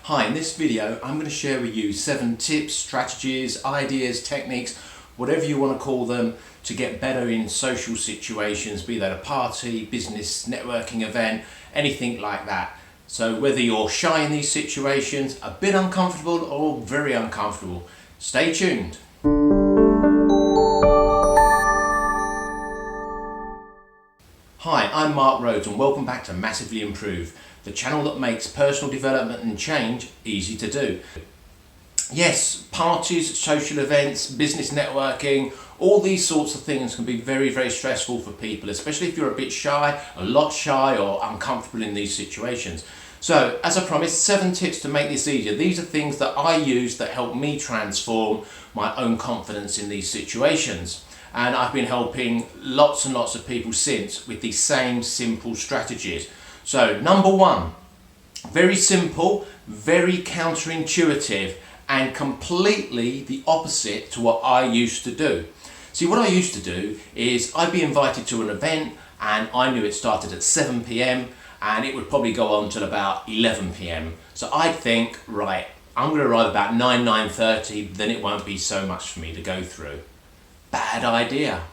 Hi, in this video I'm going to share with you 7 tips, strategies, ideas, techniques, whatever you want to call them, to get better in social situations, be that a party, business, networking event, anything like that. So whether you're shy in these situations, a bit uncomfortable or very uncomfortable, stay tuned. Hi, I'm Mark Rhodes and welcome back to Massively Improve, the channel that makes personal development and change easy to do. Yes, parties, social events, business networking, all these sorts of things can be very, very stressful for people, especially if you're a bit shy, a lot shy or uncomfortable in these situations. So, as I promised, 7 tips to make this easier. These are things that I use that help me transform my own confidence in these situations. And I've been helping lots and lots of people since with these same simple strategies. So, number 1, very simple, very counterintuitive, and completely the opposite to what I used to do. See, what I used to do is I'd be invited to an event and I knew it started at 7 p.m. and it would probably go on till about 11 p.m. So I'd think, right, I'm going to arrive about 9:30, then it won't be so much for me to go through. Bad idea.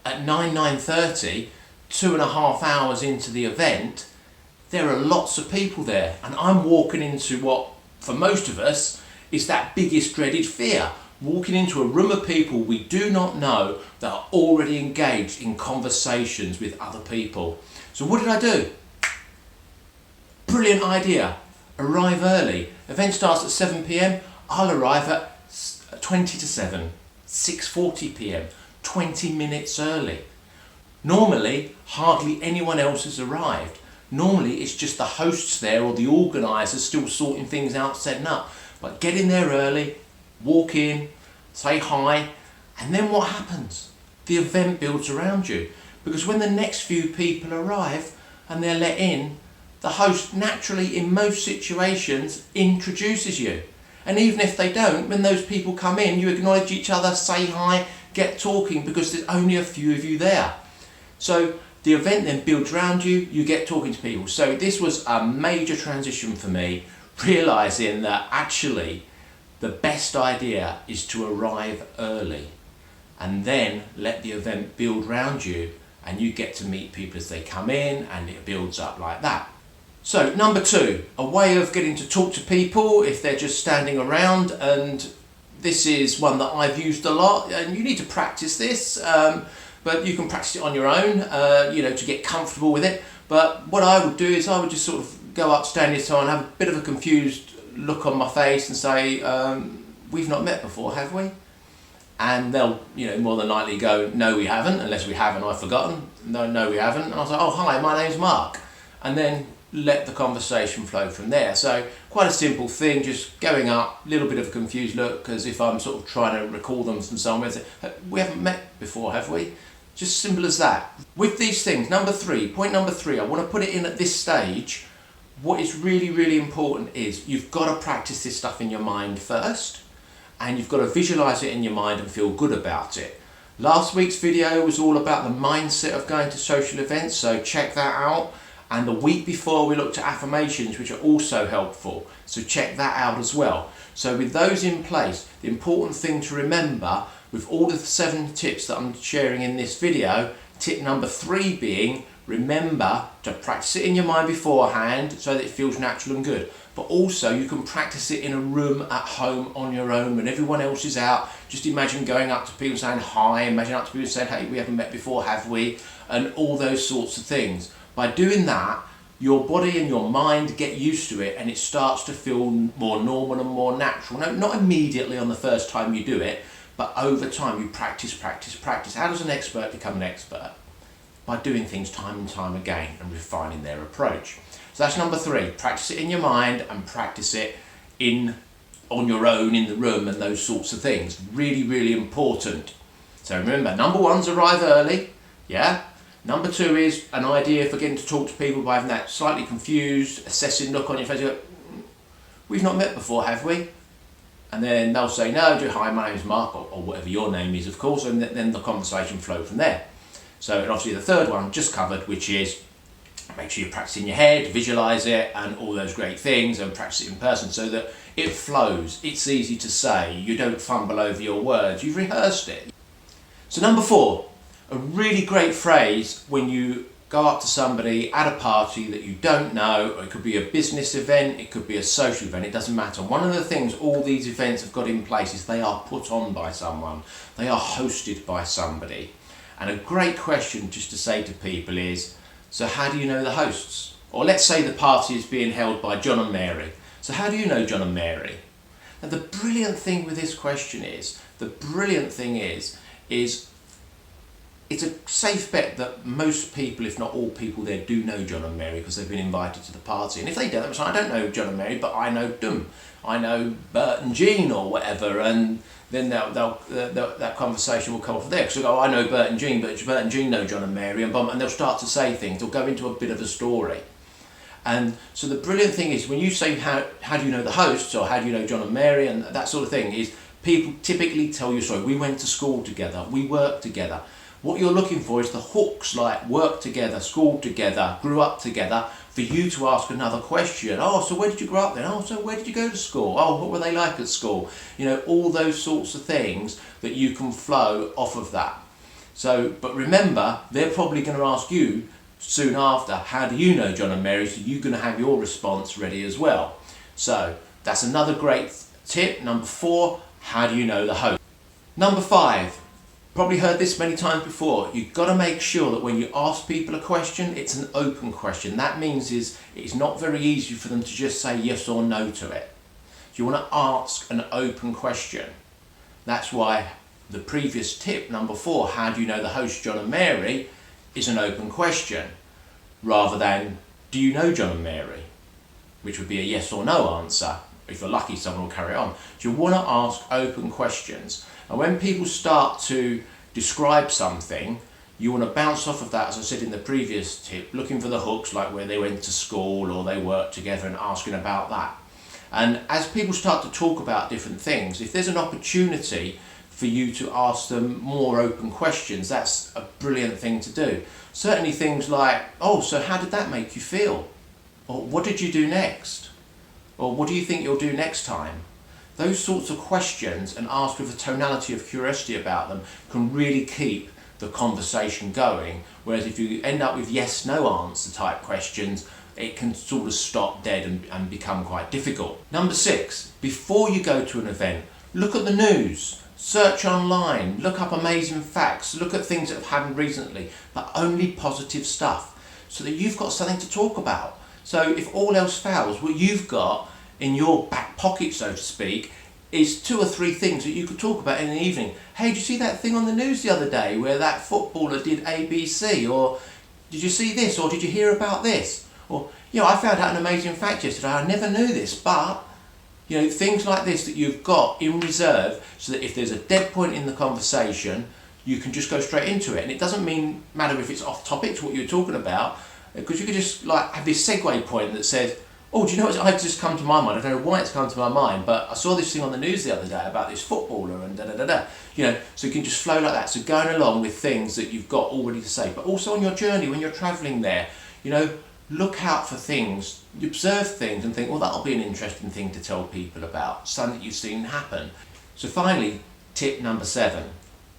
At 9:30, 2.5 hours into the event, there are lots of people there and I'm walking into what, for most of us, is that biggest dreaded fear. Walking into a room of people we do not know that are already engaged in conversations with other people. So what did I do? Brilliant idea. Arrive early. Event starts at 7 p.m. I'll arrive at 20 to 7, 6:40 p.m, 20 minutes early. Normally, hardly anyone else has arrived. Normally, it's just the hosts there or the organisers still sorting things out, setting up. But get in there early, walk in, say hi, and then what happens? The event builds around you. Because when the next few people arrive and they're let in, the host naturally, in most situations, introduces you. And even if they don't, when those people come in, you acknowledge each other, say hi, get talking, because there's only a few of you there. So the event then builds around you, you get talking to people. So this was a major transition for me, realising that actually the best idea is to arrive early and then let the event build around you and you get to meet people as they come in and it builds up like that. So number 2, a way of getting to talk to people if they're just standing around, and this is one that I've used a lot, and you need to practice this, but you can practice it on your own, to get comfortable with it. But what I would do is I would just sort of go up, stand here and have a bit of a confused look on my face and say, we've not met before, have we? And they'll, more than likely go, no, we haven't, unless we haven't, I've forgotten. No, we haven't. And I'll say, oh, hi, my name's Mark. And then let the conversation flow from there. So quite a simple thing, just going up, a little bit of a confused look, because if I'm sort of trying to recall them from somewhere, say, we haven't met before, have we? Just simple as that. With these things, point number 3, I want to put it in at this stage. What is really, really important is you've got to practice this stuff in your mind first, and you've got to visualize it in your mind and feel good about it. Last week's video was all about the mindset of going to social events, so check that out. And the week before we looked at affirmations, which are also helpful, so check that out as well. So with those in place, the important thing to remember with all of the 7 tips that I'm sharing in this video, tip number 3 being, remember to practice it in your mind beforehand so that it feels natural and good. But also you can practice it in a room at home on your own when everyone else is out. Just imagine going up to people saying hi, imagine up to people saying, hey, we haven't met before, have we? And all those sorts of things. By doing that, your body and your mind get used to it and it starts to feel more normal and more natural. No, not immediately on the first time you do it, but over time you practice. How does an expert become an expert? By doing things time and time again and refining their approach. So that's number 3. Practice it in your mind and practice it on your own in the room and those sorts of things. Really, really important. So remember, number 1's arrive early. Yeah. Number 2 is an idea for getting to talk to people by having that slightly confused, assessing look on your face. You go, we've not met before, have we? And then they'll say, no, hi, my name's Mark, or whatever your name is, of course, and then the conversation flow from there. So, and obviously the 3rd one just covered, which is make sure you practice in your head, visualise it and all those great things, and practice it in person so that it flows, it's easy to say, you don't fumble over your words, you've rehearsed it. So number 4, a really great phrase when you go up to somebody at a party that you don't know, or it could be a business event, it could be a social event, it doesn't matter. One of the things all these events have got in place is they are put on by someone, they are hosted by somebody. And a great question just to say to people is, so how do you know the hosts? Or let's say the party is being held by John and Mary. So how do you know John and Mary? Now the brilliant thing with this question is it's a safe bet that most people, if not all people there, do know John and Mary because they've been invited to the party. And if they don't, I don't know John and Mary, but I know them. I know Bert and Jean or whatever, and then that conversation will come off there. Because they'll go, I know Bert and Jean, but Bert and Jean know John and Mary, and they'll start to say things. They'll go into a bit of a story. And so the brilliant thing is when you say how do you know the hosts, or how do you know John and Mary, and that sort of thing, is people typically tell you a story. We went to school together, we worked together. What you're looking for is the hooks, like work together, school together, grew up together, for you to ask another question. Oh, so where did you grow up then? Oh, so where did you go to school? Oh, what were they like at school? You know, all those sorts of things that you can flow off of that. So, but remember, they're probably going to ask you soon after, how do you know John and Mary? So you're going to have your response ready as well. So that's another great tip. Number 4, how do you know the host? Number 5, probably heard this many times before, you've got to make sure that when you ask people a question, it's an open question. That means it's not very easy for them to just say yes or no to it. So you want to ask an open question. That's why the previous tip, number 4, how do you know the host John and Mary, is an open question, rather than do you know John and Mary, which would be a yes or no answer. If you're lucky, someone will carry on. So you want to ask open questions. And when people start to describe something, you want to bounce off of that, as I said in the previous tip, looking for the hooks, like where they went to school or they worked together, and asking about that. And as people start to talk about different things, if there's an opportunity for you to ask them more open questions, that's a brilliant thing to do. Certainly things like, oh, so how did that make you feel? Or what did you do next? Or what do you think you'll do next time? Those sorts of questions, and asked with a tonality of curiosity about them, can really keep the conversation going. Whereas if you end up with yes, no answer type questions, it can sort of stop dead and become quite difficult. Number 6, before you go to an event, look at the news. Search online, look up amazing facts, look at things that have happened recently, but only positive stuff, so that you've got something to talk about. So if all else fails, what you've got in your back pocket, so to speak, is 2 or 3 things that you could talk about in the evening. Hey, did you see that thing on the news the other day where that footballer did ABC? Or did you see this? Or did you hear about this? Or, you know, I found out an amazing fact yesterday, I never knew this, but... You know, things like this that you've got in reserve, so that if there's a dead point in the conversation, you can just go straight into it. And it doesn't matter if it's off topic to what you're talking about, because you could just like have this segue point that says, oh, do you know what I've just come to my mind? I don't know why it's come to my mind, but I saw this thing on the news the other day about this footballer and da-da-da-da. You know, so you can just flow like that. So going along with things that you've got already to say, but also on your journey when you're travelling there, you know, look out for things, you observe things and think, well, that'll be an interesting thing to tell people about, something that you've seen happen. So finally, tip number 7,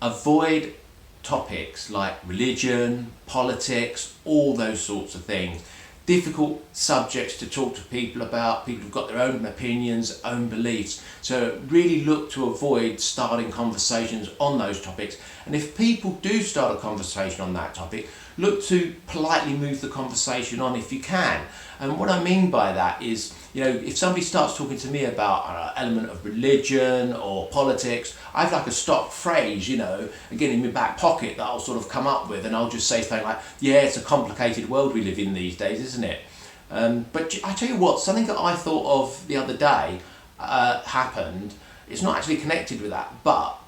avoid topics like religion, politics, all those sorts of things. Difficult subjects to talk to people about, people who've got their own opinions, own beliefs. So really look to avoid starting conversations on those topics. And if people do start a conversation on that topic, look to politely move the conversation on if you can. And what I mean by that is, you know, if somebody starts talking to me about an element of religion or politics, I have like a stock phrase, you know, again in my back pocket that I'll sort of come up with, and I'll just say something like, yeah, it's a complicated world we live in these days, isn't it? But I tell you what, something that I thought of the other day happened. It's not actually connected with that, but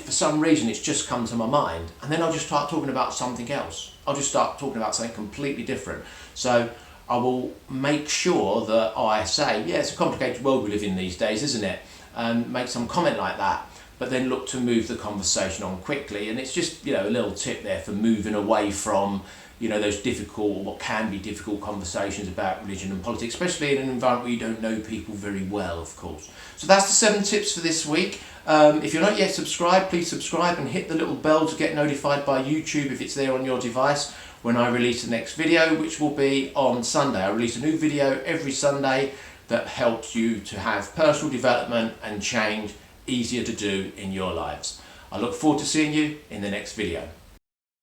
for some reason it's just come to my mind, and then I'll just start talking about something else. I'll just start talking about something completely different. So I will make sure that I say, yeah, it's a complicated world we live in these days, isn't it? And make some comment like that. but then look to move the conversation on quickly. And it's just, you know, a little tip there for moving away from, you know, those difficult, what can be difficult conversations about religion and politics, especially in an environment where you don't know people very well, of course. So that's the 7 tips for this week. If you're not yet subscribed, please subscribe and hit the little bell to get notified by YouTube if it's there on your device when I release the next video, which will be on Sunday. I release a new video every Sunday that helps you to have personal development and change easier to do in your lives. I look forward to seeing you in the next video.